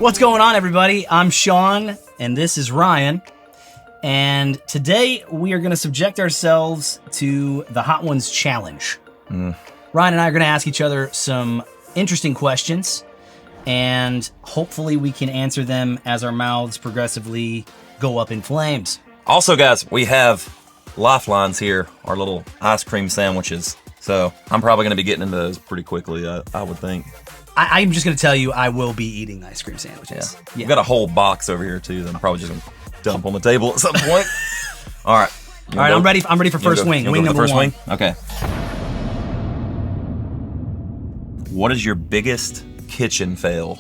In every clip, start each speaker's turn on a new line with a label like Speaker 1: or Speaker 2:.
Speaker 1: What's going on, everybody? I'm Sean, and this is Ryan. And today we are going to subject ourselves to the Hot Ones Challenge. Ryan and I are going to ask each other some interesting questions, and hopefully we can answer them as our mouths progressively go up in flames.
Speaker 2: Also, guys, we have lifelines here, our little ice cream sandwiches. So I'm probably going to be getting into those pretty quickly, I would think.
Speaker 1: I'm just going to tell you, I will be eating ice cream sandwiches.
Speaker 2: Yeah. We've got a whole box over here, too, that I'm probably just going to dump on the table at some point. All right.
Speaker 1: All right, I'm ready for first wing. Wing number one.
Speaker 2: Okay. What is your biggest kitchen fail?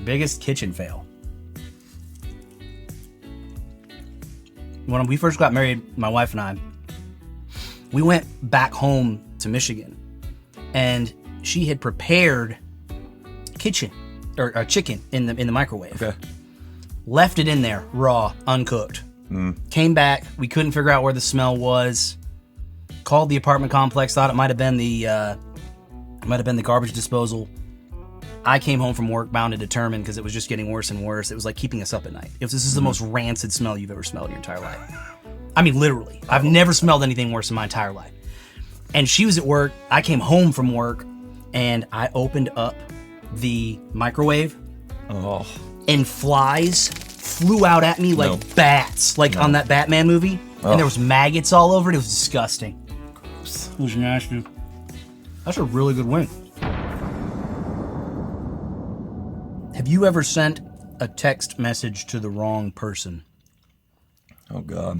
Speaker 1: Biggest kitchen fail. When we first got married, my wife and I, we went back home to Michigan, and she had prepared chicken in the microwave.
Speaker 2: Okay.
Speaker 1: Left it in there raw, uncooked. Came back, we couldn't figure out where the smell was. Called the apartment complex, thought it might have been the garbage disposal. I came home from work bound and determined because it was just getting worse and worse. It was like keeping us up at night. This is the most rancid smell you've ever smelled in your entire life. I mean, literally. I've never smelled anything worse in my entire life. And she was at work. I came home from work, and I opened up the microwave, and flies flew out at me like bats, on that Batman movie. And there was maggots all over it. It was disgusting. Gross. It was nasty. That's a really good wing. Have you ever sent a text message to the wrong person?
Speaker 2: Oh, God.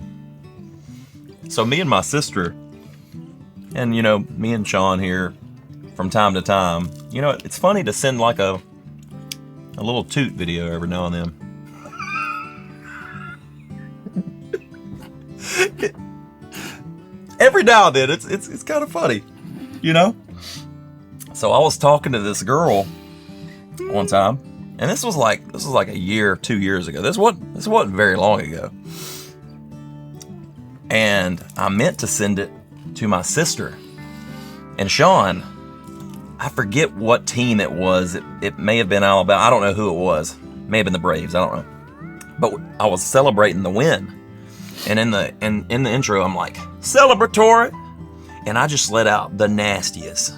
Speaker 2: So me and my sister, and, me and Sean here, from time to time, it's funny to send like a little toot video every now and then. Every now and then, it's kind of funny, So I was talking to this girl one time, and this was like a year, 2 years ago. This wasn't very long ago, and I meant to send it to my sister, and Sean. I forget what team it was. It may have been Alabama. I don't know who it was. May have been the Braves. I don't know. But I was celebrating the win, and in the intro, I'm like, celebratory, and I just let out the nastiest.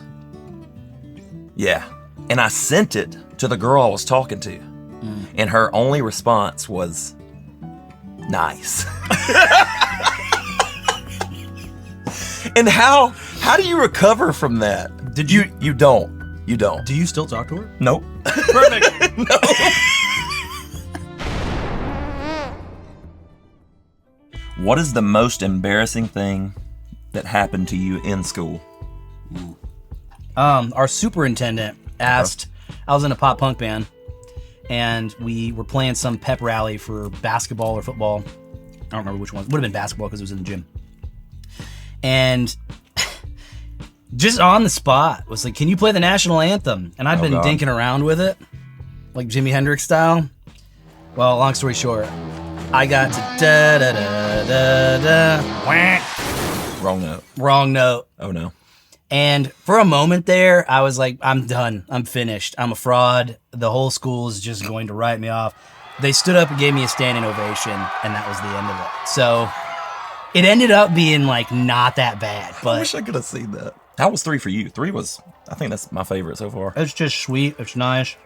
Speaker 2: Yeah, and I sent it to the girl I was talking to, and her only response was, nice. And how do you recover from that? Did you? You don't.
Speaker 1: Do you still talk to her?
Speaker 2: Nope.
Speaker 1: Perfect.
Speaker 2: No. What is the most embarrassing thing that happened to you in school?
Speaker 1: Our superintendent asked, I was in a pop punk band, and we were playing some pep rally for basketball or football. I don't remember which one. It would have been basketball because it was in the gym. And just on the spot was like, can you play the national anthem? And I'd been dinking around with it, like Jimi Hendrix style. Well, long story short, I got to da da da da da.
Speaker 2: Wrong note.
Speaker 1: Wrong note.
Speaker 2: Oh no.
Speaker 1: And for a moment there, I was like, I'm done. I'm finished. I'm a fraud. The whole school is just going to write me off. They stood up and gave me a standing ovation, and that was the end of it. So it ended up being like not that bad. But
Speaker 2: I wish I could have seen that. How was 3 for you? 3 was, I think that's my favorite so far.
Speaker 1: It's just sweet. It's nice.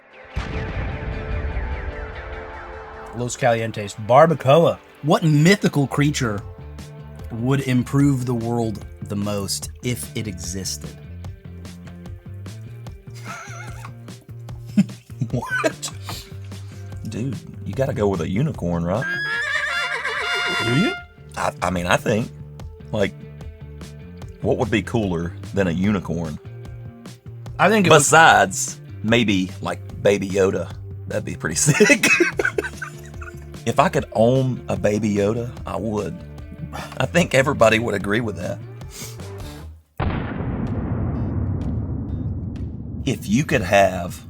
Speaker 1: Los Calientes. Barbacoa. What mythical creature would improve the world the most if it existed?
Speaker 2: What? Dude, you gotta go with a unicorn, right?
Speaker 1: Do you?
Speaker 2: I mean, I think, like, what would be cooler than a unicorn?
Speaker 1: I think
Speaker 2: besides maybe like Baby Yoda, that'd be pretty sick. If I could own a Baby Yoda, I would. I think everybody would agree with that. If you could have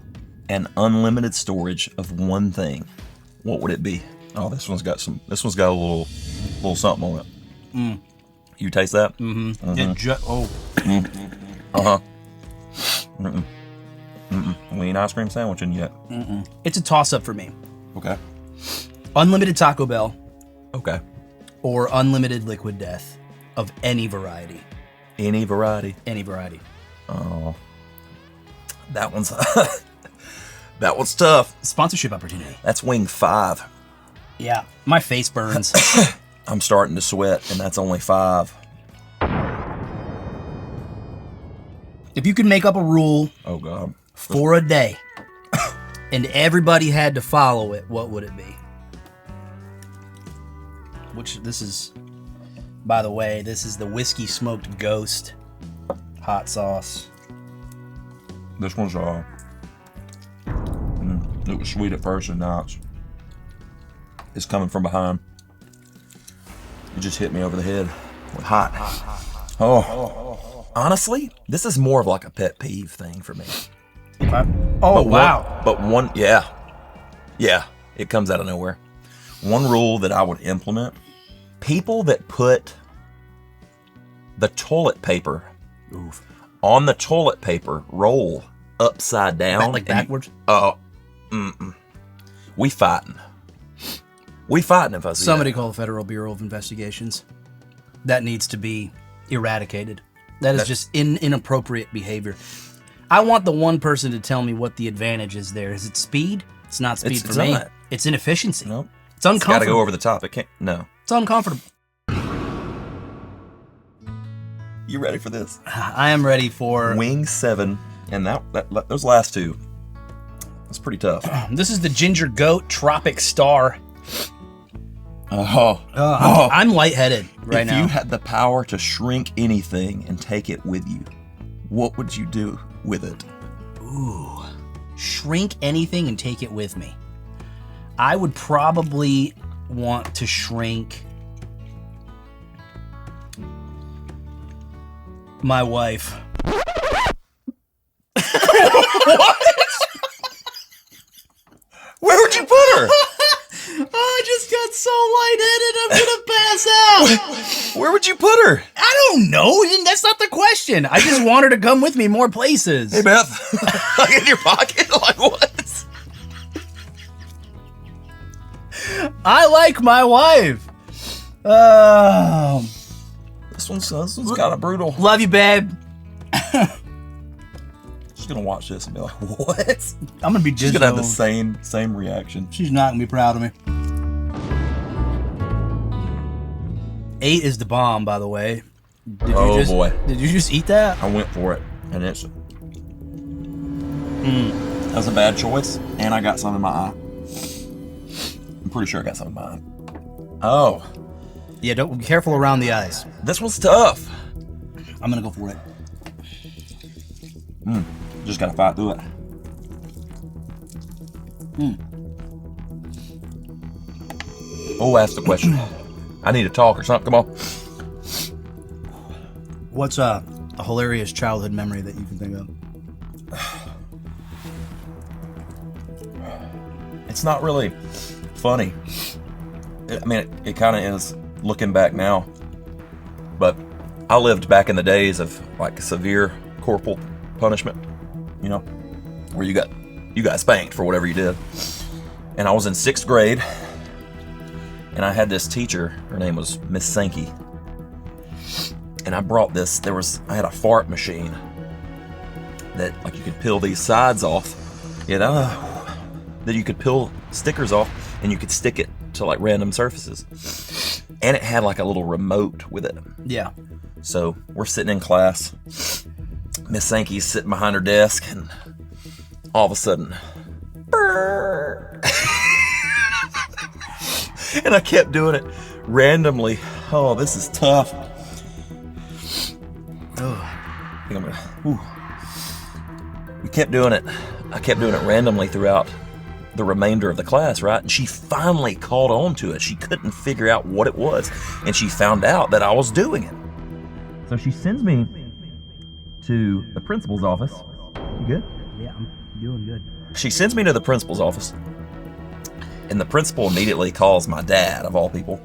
Speaker 2: an unlimited storage of one thing, what would it be? Oh, this one's got a little something on it. You taste that?
Speaker 1: Mm-hmm.
Speaker 2: Uh-huh. We ain't ice cream sandwiching yet.
Speaker 1: It's a toss-up for me.
Speaker 2: Okay.
Speaker 1: Unlimited Taco Bell
Speaker 2: Okay.
Speaker 1: or unlimited Liquid Death of any variety.
Speaker 2: Any variety.
Speaker 1: Any variety.
Speaker 2: Oh. That one's that one's tough.
Speaker 1: Sponsorship opportunity.
Speaker 2: That's wing 5.
Speaker 1: Yeah. My face burns.
Speaker 2: I'm starting to sweat, and that's only 5.
Speaker 1: If you could make up a rule
Speaker 2: Oh, God.
Speaker 1: for a day and everybody had to follow it, what would it be? Which, this is, by the way, this is the Whiskey Smoked Ghost hot sauce.
Speaker 2: This one's, it was sweet at first, and now it's coming from behind. It just hit me over the head with hot. Oh. Honestly, this is more of like a pet peeve thing for me.
Speaker 1: Oh, wow.
Speaker 2: Yeah, it comes out of nowhere. One rule that I would implement, people that put the toilet paper on the toilet paper roll upside down.
Speaker 1: Like backwards?
Speaker 2: We fighting. We fighting if I see
Speaker 1: Somebody
Speaker 2: that.
Speaker 1: call the Federal Bureau of Investigations. That needs to be eradicated. That is just inappropriate behavior. I want the one person to tell me what the advantage is there. Is it speed? It's not speed for me.
Speaker 2: Not.
Speaker 1: It's inefficiency.
Speaker 2: Nope.
Speaker 1: It's uncomfortable.
Speaker 2: Got to go over the top. It can't. No.
Speaker 1: It's uncomfortable.
Speaker 2: You ready for this?
Speaker 1: I am ready for...
Speaker 2: Wing 7, and those last two. That's pretty tough.
Speaker 1: This is the Ginger Goat Tropic Star. I'm lightheaded right now.
Speaker 2: If you had the power to shrink anything and take it with you, what would you do with it?
Speaker 1: Ooh. Shrink anything and take it with me. I would probably want to shrink my wife.
Speaker 2: What? Where would you put her?
Speaker 1: I just got so lightheaded, I'm gonna pass out.
Speaker 2: Where would you put her?
Speaker 1: I don't know. That's not the question. I just want her to come with me more places.
Speaker 2: Hey, Beth. Like in your pocket? Like what?
Speaker 1: I like my wife.
Speaker 2: This one's kind of brutal.
Speaker 1: Love you, babe.
Speaker 2: She's gonna watch this and be like, "What?"
Speaker 1: I'm gonna be
Speaker 2: She's gonna have the same reaction.
Speaker 1: She's not gonna be proud of me. 8 is the bomb, by the way.
Speaker 2: Boy.
Speaker 1: Did you just eat that?
Speaker 2: I went for it, and it's that was a bad choice, and I got some in my eye. I'm pretty sure I got some in my eye. Oh,
Speaker 1: Yeah, don't be careful around the eyes.
Speaker 2: this one's tough.
Speaker 1: I'm gonna go for it.
Speaker 2: Just gotta fight through it. Oh, ask the question. I need to talk or something. Come on.
Speaker 1: What's a hilarious childhood memory that you can think of?
Speaker 2: It's not really funny. It kind of is looking back now. But I lived back in the days of like severe corporal punishment, you know, where you got spanked for whatever you did. And I was in 6th grade, and I had this teacher. Her name was Miss Sankey. And I brought this. I had a fart machine that like you could peel these sides off, you know, that you could peel stickers off, and you could stick it to like random surfaces. And it had like a little remote with it.
Speaker 1: Yeah.
Speaker 2: So we're sitting in class. Miss Sankey's sitting behind her desk, and all of a sudden, brrr. And I kept doing it randomly. Oh, this is tough. I think I'm gonna. Whew. We kept doing it. I kept doing it randomly throughout the remainder of the class, right? And she finally caught on to it. She couldn't figure out what it was, and she found out that I was doing it. So she sends me to the principal's office. You good?
Speaker 1: Yeah, I'm doing good.
Speaker 2: She sends me to the principal's office, and the principal immediately calls my dad, of all people.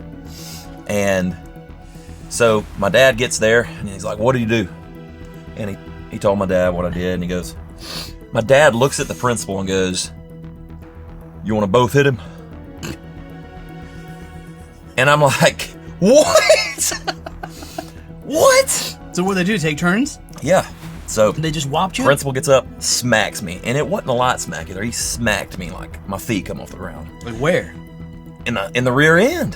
Speaker 2: And so my dad gets there, and he's like, "What do you do?" And he told my dad what I did, and he goes, My dad looks at the principal and goes, "You want to both hit him?" And I'm like, "What? What?"
Speaker 1: So what do they do? Take turns?
Speaker 2: Yeah. So
Speaker 1: They just whopped you?
Speaker 2: principal gets up, smacks me, and it wasn't a light smack either. He smacked me like my feet come off the ground
Speaker 1: Like where?
Speaker 2: in the rear end.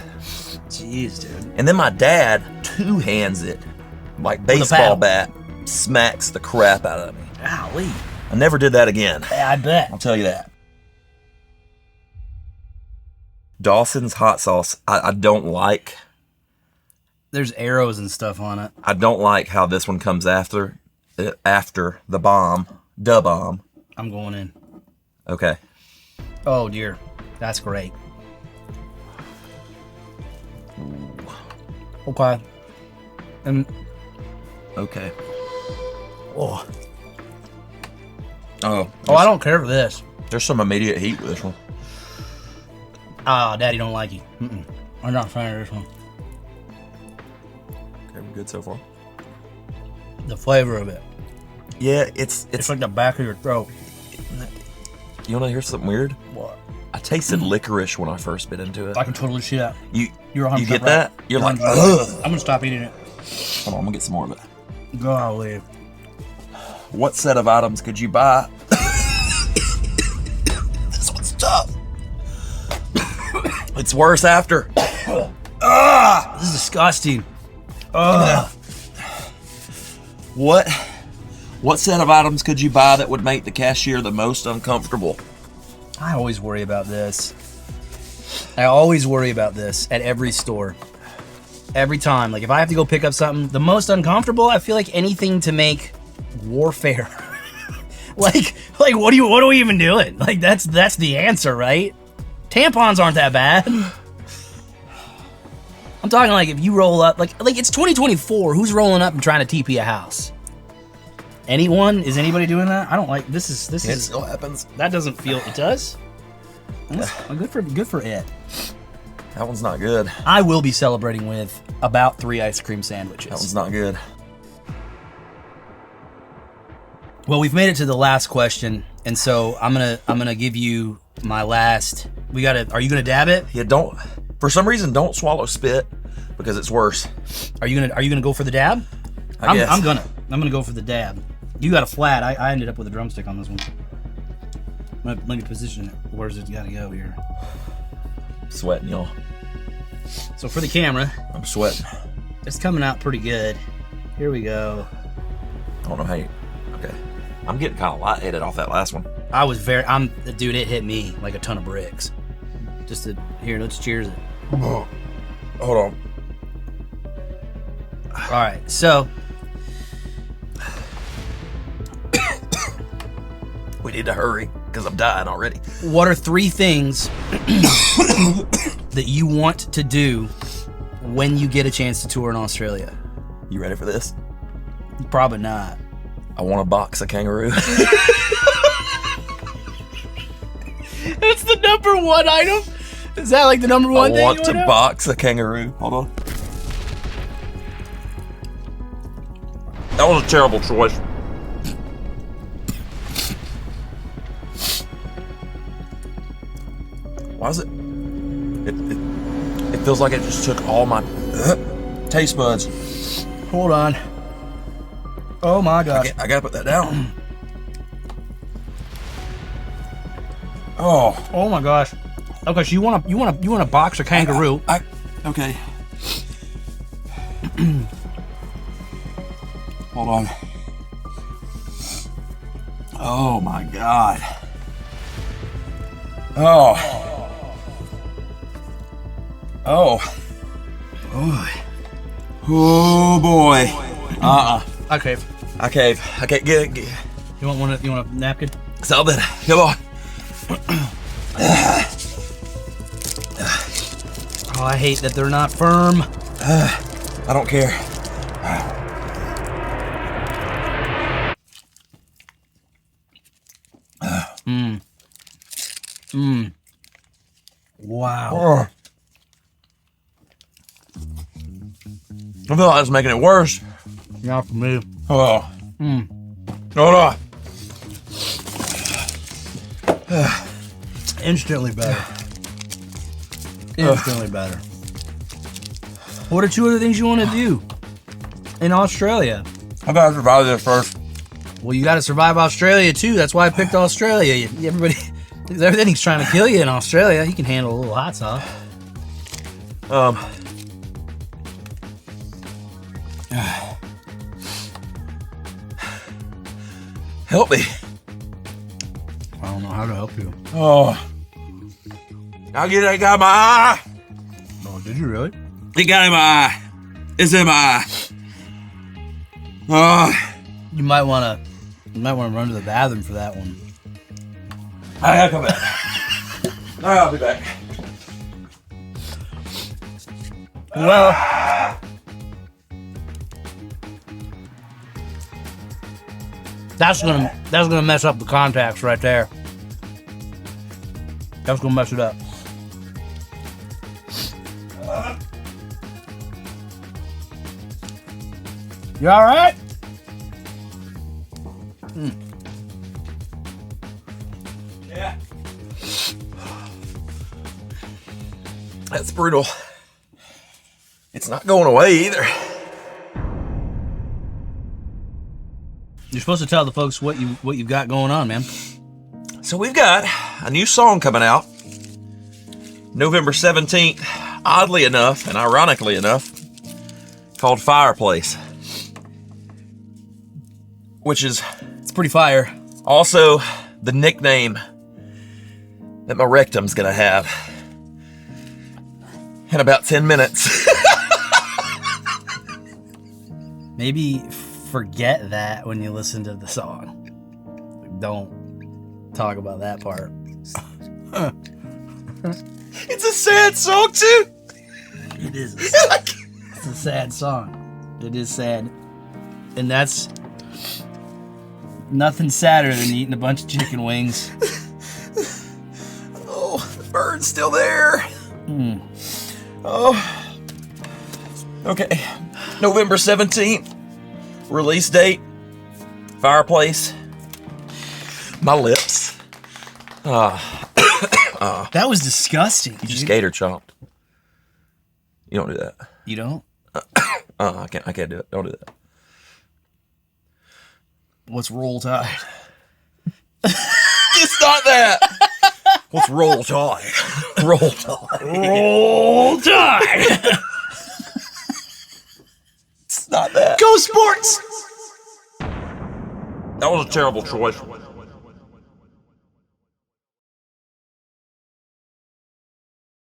Speaker 1: Jeez, dude.
Speaker 2: And then my dad two-hands it like
Speaker 1: a
Speaker 2: baseball
Speaker 1: paddle.
Speaker 2: bat, smacks the crap out of me.
Speaker 1: Golly.
Speaker 2: I never did that again.
Speaker 1: Yeah, I bet.
Speaker 2: I'll tell you that. Dawson's hot sauce, I don't like.
Speaker 1: There's arrows and stuff on it.
Speaker 2: I don't like how this one comes after the bomb, da bomb.
Speaker 1: I'm going in.
Speaker 2: Okay.
Speaker 1: Oh, dear. That's great. Okay. And,
Speaker 2: Okay.
Speaker 1: oh.
Speaker 2: Oh,
Speaker 1: I don't care for this.
Speaker 2: there's some immediate heat with this one.
Speaker 1: Ah, Daddy don't like you. I'm not a fan of this one.
Speaker 2: Okay, we're good so far.
Speaker 1: The flavor of it.
Speaker 2: Yeah, it's
Speaker 1: It's like the back of your throat.
Speaker 2: you want to hear something weird?
Speaker 1: What?
Speaker 2: I tasted licorice when I first bit into it.
Speaker 1: I can totally see that.
Speaker 2: You
Speaker 1: You're 100%
Speaker 2: you get
Speaker 1: right.
Speaker 2: that? You're like,
Speaker 1: 100%
Speaker 2: ugh.
Speaker 1: right. I'm gonna stop eating it.
Speaker 2: Hold on, I'm gonna get some more of it.
Speaker 1: Golly.
Speaker 2: What set of items could you buy? This one's tough. It's worse after.
Speaker 1: This is disgusting.
Speaker 2: What set of items could you buy that would make the cashier the most uncomfortable?
Speaker 1: I always worry about this. I always worry about this at every store. Every time. Like if I have to go pick up something, the most uncomfortable, I feel like anything to make warfare. like what are we even doing? Like that's the answer, right? Tampons aren't that bad. I'm talking like if you roll up, like it's 2024. Who's rolling up and trying to TP a house? Anyone? Is anybody doing that? I don't like this. Is
Speaker 2: It still happens.
Speaker 1: that doesn't feel it does. Well, good for it.
Speaker 2: That one's not good.
Speaker 1: I will be celebrating with about 3 ice cream sandwiches.
Speaker 2: That one's not good.
Speaker 1: Well, we've made it to the last question, and so I'm gonna give you my last. Are you gonna dab it?
Speaker 2: Yeah, don't. For some reason, don't swallow spit because it's worse.
Speaker 1: Are you gonna go for the dab?
Speaker 2: I guess.
Speaker 1: I'm gonna go for the dab. You got a flat. I ended up with a drumstick on this one. Let me position it. Where's it gotta go here?
Speaker 2: Sweating, y'all.
Speaker 1: So for the camera,
Speaker 2: I'm sweating.
Speaker 1: it's coming out pretty good. Here we go.
Speaker 2: I don't know how you. Okay. I'm getting kind of lightheaded off that last one.
Speaker 1: Dude, it hit me like a ton of bricks. Let's cheers it.
Speaker 2: Hold on.
Speaker 1: All right, so
Speaker 2: We need to hurry because I'm dying already.
Speaker 1: what are 3 things that you want to do when you get a chance to tour in Australia?
Speaker 2: You ready for this?
Speaker 1: Probably not.
Speaker 2: I want to box a kangaroo.
Speaker 1: That's the number 1 item? Is that like the number 1
Speaker 2: I
Speaker 1: thing
Speaker 2: want
Speaker 1: you
Speaker 2: to
Speaker 1: wanna do?
Speaker 2: box a kangaroo. Hold on. That was a terrible choice. Why is it? It feels like it just took all my taste buds.
Speaker 1: Hold on. Oh my gosh.
Speaker 2: I gotta put that down. Oh,
Speaker 1: Oh my gosh. Okay, so you want to box a kangaroo?
Speaker 2: Okay. Hold on. Oh my god. Oh. Oh. Oh boy.
Speaker 1: Okay.
Speaker 2: I cave. Okay, get.
Speaker 1: You want a napkin?
Speaker 2: Something. Come on.
Speaker 1: Oh, I hate that they're not firm.
Speaker 2: I don't care.
Speaker 1: Wow.
Speaker 2: I feel like it's making it worse.
Speaker 1: Not for me.
Speaker 2: Oh. Hold on.
Speaker 1: Instantly better. Instantly better. What are 2 other things you want to do in Australia?
Speaker 2: I gotta survive this first.
Speaker 1: Well, you got to survive Australia too. That's why I picked Australia. Everybody, everything's trying to kill you in Australia. You can handle a little hot sauce.
Speaker 2: Help me.
Speaker 1: I don't know how to help you.
Speaker 2: Oh. I'll get it. I got my eye.
Speaker 1: Oh, did you really?
Speaker 2: It got in my eye. It's in my eye. Oh.
Speaker 1: You might want to run to the bathroom for that one.
Speaker 2: I gotta come back. All right, I'll be back.
Speaker 1: Well, that's gonna mess up the contacts right there. That's gonna mess it up. You all right?
Speaker 2: Yeah. That's brutal. It's not going away either.
Speaker 1: You're supposed to tell the folks what you've got going on, man.
Speaker 2: So we've got a new song coming out November 17th, oddly enough and ironically enough, called Fireplace. Which is
Speaker 1: It's pretty fire.
Speaker 2: also the nickname that my rectum's gonna have in about 10 minutes.
Speaker 1: Maybe forget that when you listen to the song. Don't talk about that part.
Speaker 2: It's a sad song too.
Speaker 1: It is. It's a sad song. It is sad. And that's nothing sadder than eating a bunch of chicken wings.
Speaker 2: Oh, the bird's still there. Oh. Okay. November 17th. Release date. Fireplace. My lips.
Speaker 1: That was disgusting.
Speaker 2: You just gator chopped. You don't do that.
Speaker 1: You don't?
Speaker 2: I can't do it. Don't do that.
Speaker 1: What's roll tide?
Speaker 2: It's not that. What's roll tide? Roll tide.
Speaker 1: Roll tide.
Speaker 2: It's not that.
Speaker 1: Go sports.
Speaker 2: That was a terrible choice.